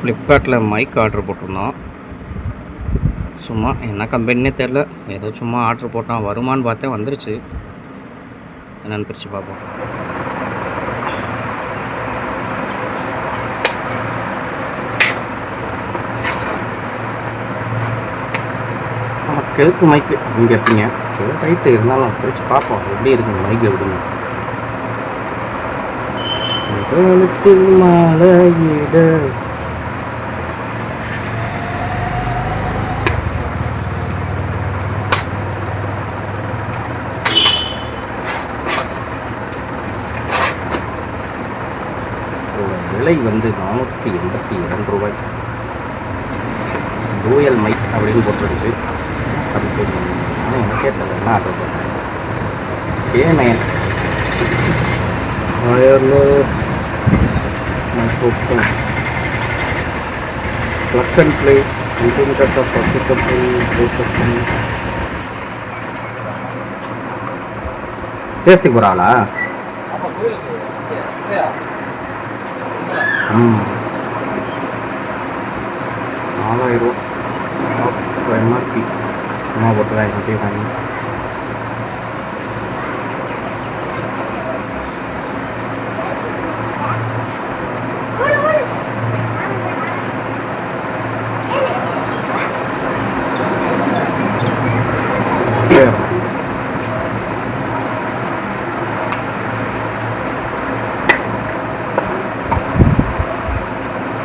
ஃப்ளிப்கார்ட்டில் mic order போட்டிருந்தோம். சும்மா என்ன கம்பெனினே தெரில, ஏதோ சும்மா ஆர்டர் போட்டான். வருமானு பார்த்தேன், வந்துருச்சு. என்னென்னு பிரித்து பார்ப்போம். கெழுத்து மைக்கு அப்படின்னு கேட்பீங்க. சரி ரைட்டு, இருந்தாலும் பிரித்து பார்ப்போம் எப்படி இருக்குங்க மைக் எப்படின்னு. கழுத்தில் மாலையிட விலை வந்து 482 ரூபாய். டூயல் மைக் அப்படின்னு போட்டுருந்துச்சு. அப்படி ஆனால் எனக்கே தெரியல என்ன ஆர்டர் போட்டேன். K9 wireless microphone, plug and play, integrators of processable reception. சேஸ்திக்கு போகிறாளா? 4000 ரூபா எம்ஆர்பி. அம்மா போட்டுதான் என்கிட்டே வாங்கி.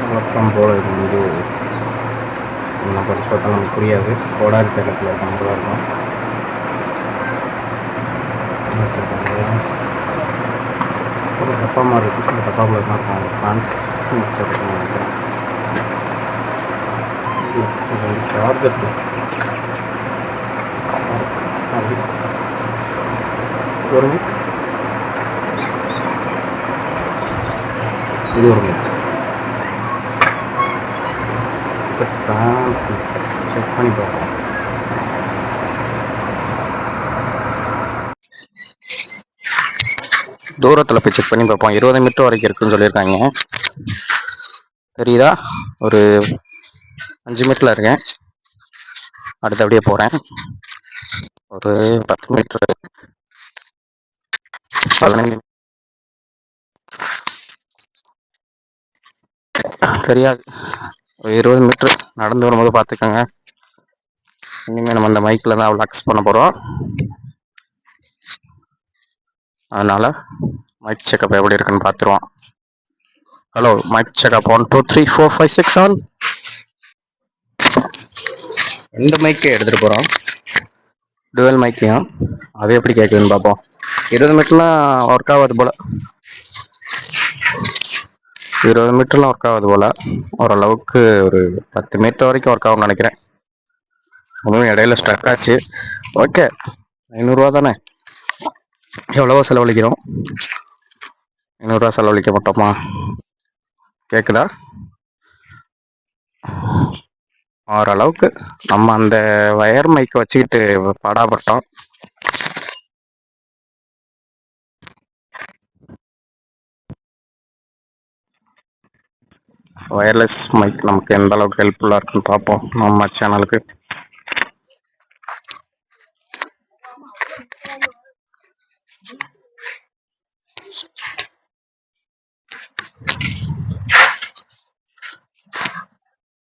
வழக்கம் போல் இது வந்து நம்ம படித்து பார்த்தா நமக்கு புரியாது. கோடாரி தளத்தில் இருக்க மாதிரி தான் இருக்கும். ஒரு டப்பா மாதிரி இருக்குது. அந்த டப்பாவில் தான் இருக்கும் டிரான்ஸ்மிட்டர் நினைக்கிறேன். இது வந்து சார்ஜர் ஒரு மிக், இது ஒரு மிக். டிரான்ஸ்மிட்டர் செக் பண்ணி பார்ப்போம். தூரத்தில் போய் செக் பண்ணி பார்ப்போம். 20 மீட்டர் வரைக்கும் இருக்குன்னு சொல்லியிருக்காங்க. தெரியுதா? ஒரு 5 மீட்டரில் இருக்கேன். அடுத்து அப்படியே போகிறேன். ஒரு 10 மீட்டர், 15 தெரியாது. ஒரு 20 மீட்டர் நடந்து வரும்போது பார்த்துக்கோங்க. இனிமேல் நம்ம அந்த மைக்கில் தான் வ்ளாக்ஸ் பண்ண போகிறோம். அதனால் மைக் செக்கப் எப்படி இருக்குன்னு பார்த்துருவோம். Hello, mic checkup 1 2 3 4 5 6 7. ரெண்டு மைக்கே எடுத்துகிட்டு போகிறோம், டுவல் மைக்கையும். அது எப்படி கேட்குதுன்னு பார்ப்போம். 20 மீட்டர்லாம் ஒர்க் ஆகாது போல். 20 மீட்டர்லாம் ஒர்க் ஆகுது போல். ஓரளவுக்கு ஒரு 10 மீட்டர் வரைக்கும் ஒர்க் ஆகும்னு நினைக்கிறேன். ஒன்றும் இடையில ஸ்ட்ரக் ஆச்சு. ஓகே, 500 ரூபா தானே, எவ்வளவோ செலவழிக்கிறோம். 500 ரூபா செலவழிக்க மாட்டோமா? கேட்குதா? ஓரளவுக்கு நம்ம அந்த வயர் மைக்கை வச்சுக்கிட்டு பாடாப்பட்டோம். வயர்லெஸ் மைக் நமக்கு எந்த அளவுக்கு ஹெல்ப்ஃபுல்லாக இருக்குன்னு பார்ப்போம் நம்ம சேனலுக்கு.